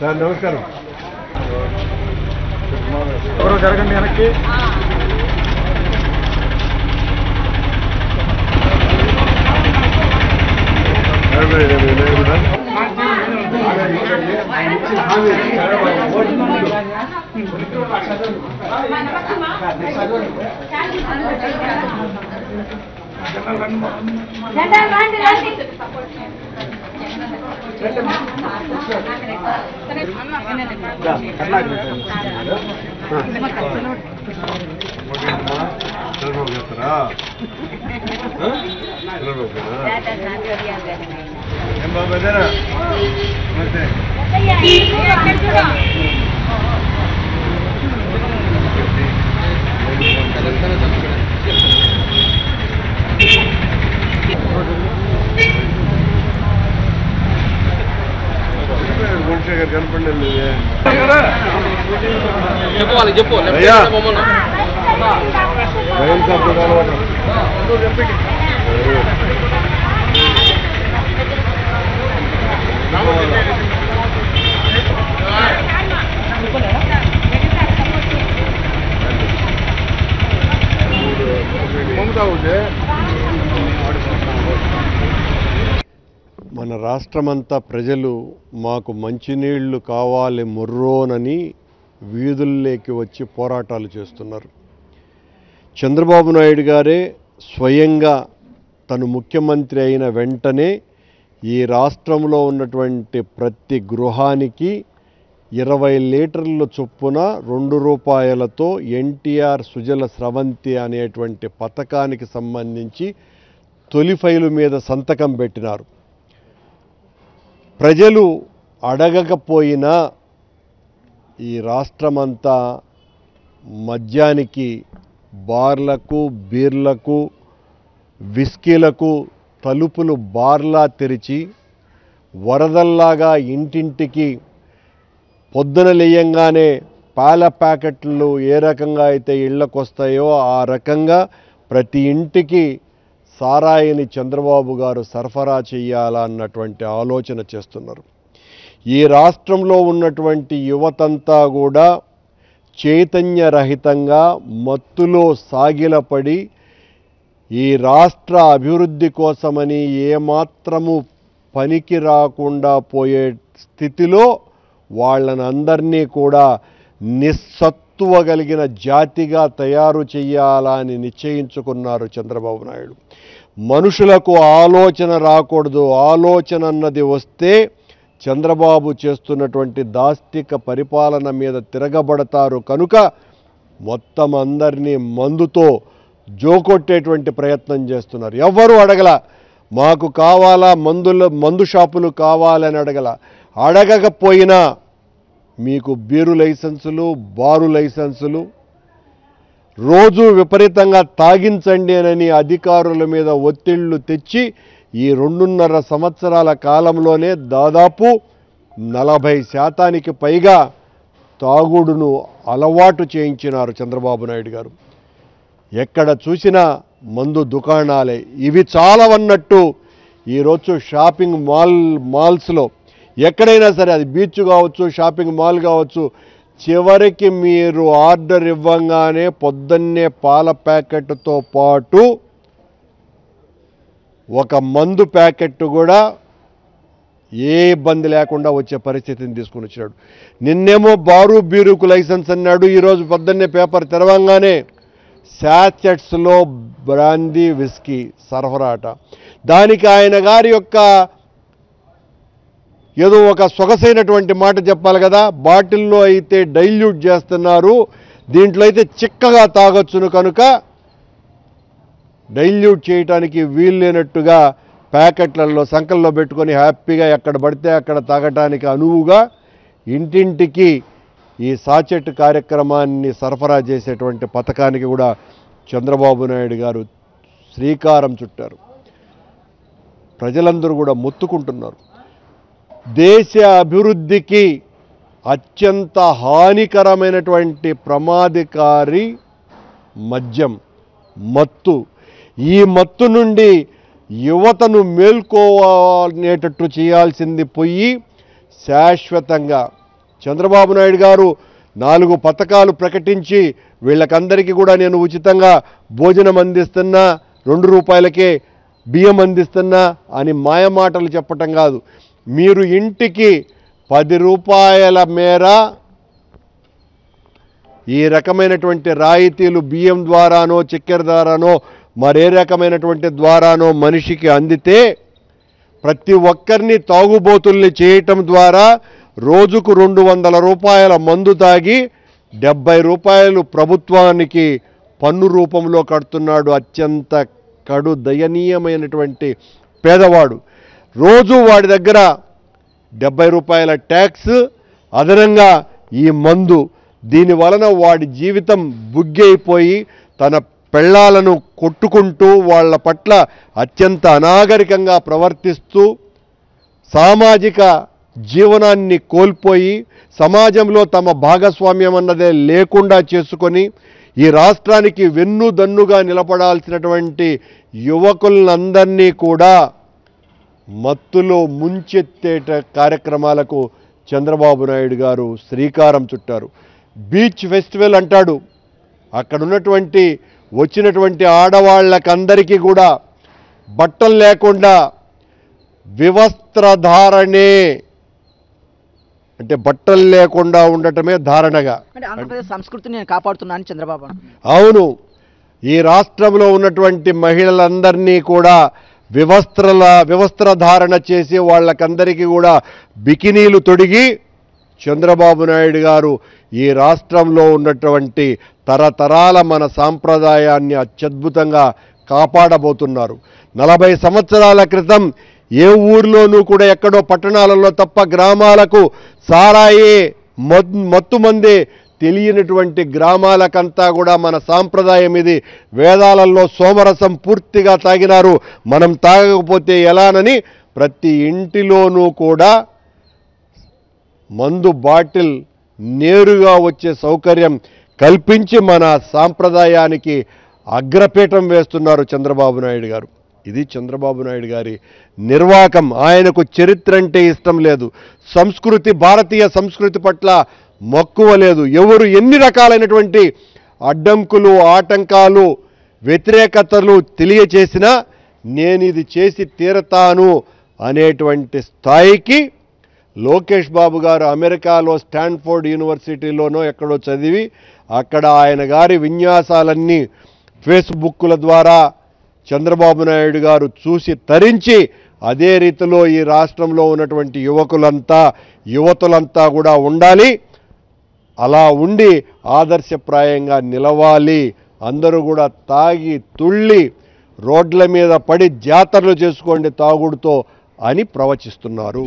Sir నమస్కారం. ఎవరో జరగండి వెనక్కి. కనపడలేదు. చెప్పు మన రాష్ట్రమంతా ప్రజలు మాకు మంచినీళ్లు కావాలి మొర్రోనని వీధుల్లోకి వచ్చి పోరాటాలు చేస్తున్నారు. చంద్రబాబు నాయుడు గారే స్వయంగా తను ముఖ్యమంత్రి అయిన వెంటనే ఈ రాష్ట్రంలో ఉన్నటువంటి ప్రతి గృహానికి 20 లీటర్ల చొప్పున 2 రూపాయలతో ఎన్టీఆర్ సుజల స్రవంతి అనేటువంటి పథకానికి సంబంధించి తొలి ఫైలు మీద సంతకం పెట్టినారు. ప్రజలు అడగకపోయినా ఈ రాష్ట్రమంతా మద్యానికి, బార్లకు, బీర్లకు, విస్కీలకు తలుపులు బార్లా తెరిచి వరదల్లాగా ఇంటింటికి పొద్దున లేయంగానే పాల ప్యాకెట్లు ఏ రకంగా అయితే ఇళ్లకొస్తాయో ఆ రకంగా ప్రతి ఇంటికి సారాయిని చంద్రబాబు గారు సరఫరా చేయాలన్నటువంటి ఆలోచన చేస్తున్నారు. ఈ రాష్ట్రంలో ఉన్నటువంటి యువతంతా కూడా చైతన్యరహితంగా మత్తులో సాగిలపడి ఈ రాష్ట్ర అభివృద్ధి కోసమని ఏమాత్రము పనికి రాకుండా పోయే స్థితిలో వాళ్ళనందరినీ కూడా నిస్సత్తువ కలిగిన జాతిగా తయారు చేయాలని నిశ్చయించుకున్నారు చంద్రబాబు నాయుడు. మనుషులకు ఆలోచన రాకూడదు, ఆలోచన అన్నది వస్తే చంద్రబాబు చేస్తున్నటువంటి దాష్టిక పరిపాలన మీద తిరగబడతారు కనుక మొత్తం అందరినీ మందుతో జోకొట్టేటువంటి ప్రయత్నం చేస్తున్నారు. ఎవ్వరూ అడగల మాకు కావాలా మందు షాపులు కావాలని అడగకపోయినా మీకు బీరు లైసెన్సులు, బారు లైసెన్సులు, రోజు విపరీతంగా తాగించండి అని అధికారుల మీద ఒత్తిళ్లు తెచ్చి ఈ 2.5 సంవత్సరాల కాలంలోనే దాదాపు 40% పైగా తాగుడును అలవాటు చేయించినారు చంద్రబాబు నాయుడు గారు. ఎక్కడ చూసినా మందు దుకాణాలే. ఇవి చాలవన్నట్టు ఈరోజు షాపింగ్ మాల్స్లో ఎక్కడైనా సరే, అది బీచ్ కావచ్చు, షాపింగ్ మాల్ కావచ్చు, చివరికి మీరు ఆర్డర్ ఇవ్వగానే పొద్దున్నే పాల ప్యాకెట్తో పాటు ఒక మందు ప్యాకెట్ కూడా ఏ ఇబ్బంది లేకుండా వచ్చే పరిస్థితిని తీసుకుని వచ్చాడు. నిన్నేమో బారు బీరుకు లైసెన్స్ అన్నాడు, ఈరోజు పొద్దున్నే పేపర్ తెరవంగానే శాచెట్స్లో బ్రాందీ విస్కీ సరఫరాట. దానికి ఆయన గారి యొక్క ఏదో ఒక సొగసైనటువంటి మాట చెప్పాలి కదా, బాటిల్లో అయితే డైల్యూట్ చేస్తున్నారు, దీంట్లో అయితే చిక్కగా తాగొచ్చును కనుక డైల్యూట్ చేయడానికి వీలు లేనట్టుగా ప్యాకెట్లలో సంకల్లో పెట్టుకొని హ్యాపీగా ఎక్కడ పడితే అక్కడ తాగటానికి అనువుగా ఇంటింటికి ఈ సాచెట్ కార్యక్రమాన్ని సరఫరా చేసేటువంటి పథకానికి కూడా చంద్రబాబు నాయుడు గారు శ్రీకారం చుట్టారు. ప్రజలందరూ కూడా మొత్తుకుంటున్నారు. దేశ అభివృద్ధికి అత్యంత హానికరమైనటువంటి ప్రమాదకారి మద్యం, మత్తు. ఈ మత్తు నుండి యువతను మేల్కోనేటట్టు చేయాల్సింది పోయి శాశ్వతంగా చంద్రబాబు నాయుడు గారు 4 పథకాలు ప్రకటించి వీళ్ళకందరికీ కూడా నేను ఉచితంగా భోజనం అందిస్తున్నా, 2 రూపాయలకే బియ్యం అందిస్తున్నా అని మాయమాటలు చెప్పటం కాదు. మీరు ఇంటికి 10 రూపాయల మేర ఈ రకమైనటువంటి రాయితీలు బియ్యం ద్వారానో చక్కెర ద్వారానో మరే రకమైనటువంటి ద్వారానో మనిషికి అందితే ప్రతి ఒక్కరిని తాగుబోతుల్ని చేయటం ద్వారా రోజుకు 200 రూపాయల మందు తాగి 70 రూపాయలు ప్రభుత్వానికి పన్ను రూపంలో కడుతున్నాడు అత్యంత కడు దయనీయమైనటువంటి పేదవాడు. రోజు వాడి దగ్గర 70 రూపాయల ట్యాక్స్, అదనంగా ఈ మందు. దీని వలన వాడి జీవితం బుగ్గైపోయి తన పెళ్ళాలను కొట్టుకుంటూ వాళ్ళ పట్ల అత్యంత అనాగరికంగా ప్రవర్తిస్తూ సామాజిక జీవనాన్ని కోల్పోయి సమాజంలో తమ భాగస్వామ్యం అన్నదే లేకుండా చేసుకొని ఈ రాష్ట్రానికి వెన్నుదన్నుగా నిలబడాల్సినటువంటి యువకులందరినీ కూడా మత్తులో ముంచెత్తేట కార్యక్రమాలకు చంద్రబాబు నాయుడు గారు శ్రీకారం చుట్టారు. బీచ్ ఫెస్టివల్ అంటాడు. అక్కడున్నటువంటి వచ్చినటువంటి ఆడవాళ్ళకందరికీ కూడా బట్టలు లేకుండా వివస్త్రధారణే, అంటే బట్టలు లేకుండా ఉండటమే ధారణగా. అంటే ఆంధ్రప్రదేశ్ సంస్కృతిని నేను కాపాడుతున్నాను చంద్రబాబు. అవును, ఈ రాష్ట్రంలో ఉన్నటువంటి మహిళలందరినీ కూడా వివస్త్రధారణ చేసి వాళ్ళకందరికీ కూడా బికినీలు తొడిగి చంద్రబాబు నాయుడు గారు ఈ రాష్ట్రంలో ఉన్నటువంటి తరతరాల మన సాంప్రదాయాన్ని అత్యద్భుతంగా కాపాడబోతున్నారు. 40 సంవత్సరాల క్రితం ఏ ఊర్లోనూ కూడా ఎక్కడో పట్టణాలలో తప్ప గ్రామాలకు సారాయే మత్తుమందే తెలియనటువంటి గ్రామాలకంతా కూడా మన సాంప్రదాయం ఇది. వేదాలలో సోమరసం పూర్తిగా తాగినారు, మనం తాగకపోతే ఎలానని ప్రతి ఇంటిలోనూ కూడా మందు బాటిల్ నేరుగా వచ్చే సౌకర్యం కల్పించి మన సాంప్రదాయానికి అగ్రపీఠం వేస్తున్నారు చంద్రబాబు నాయుడు గారు. ఇది చంద్రబాబు నాయుడు గారి నిర్వాకం. ఆయనకు చరిత్ర అంటే ఇష్టం లేదు, సంస్కృతి, భారతీయ సంస్కృతి పట్ల మక్కువ లేదు. ఎవరు ఎన్ని రకాలైనటువంటి అడ్డంకులు, ఆటంకాలు, వ్యతిరేకతలు తెలియచేసినా నేను ఇది చేసి తీరతాను అనేటువంటి స్థాయికి లోకేష్ బాబు గారు అమెరికాలో స్టాన్ఫోర్డ్ యూనివర్సిటీలోనో ఎక్కడో చదివి అక్కడ ఆయన గారి విన్యాసాలన్నీ ఫేస్బుక్ల ద్వారా చంద్రబాబు నాయుడు గారు చూసి తరించి అదే రీతిలో ఈ రాష్ట్రంలో ఉన్నటువంటి యువతులంతా కూడా ఉండాలి. అలా ఉండి ఆదర్శప్రాయంగా నిలవాలి. అందరూ కూడా తాగి తుళ్ళి రోడ్ల మీద పడి జాతరలు చేసుకోండి తాగుడుతో అని ప్రవచిస్తున్నారు.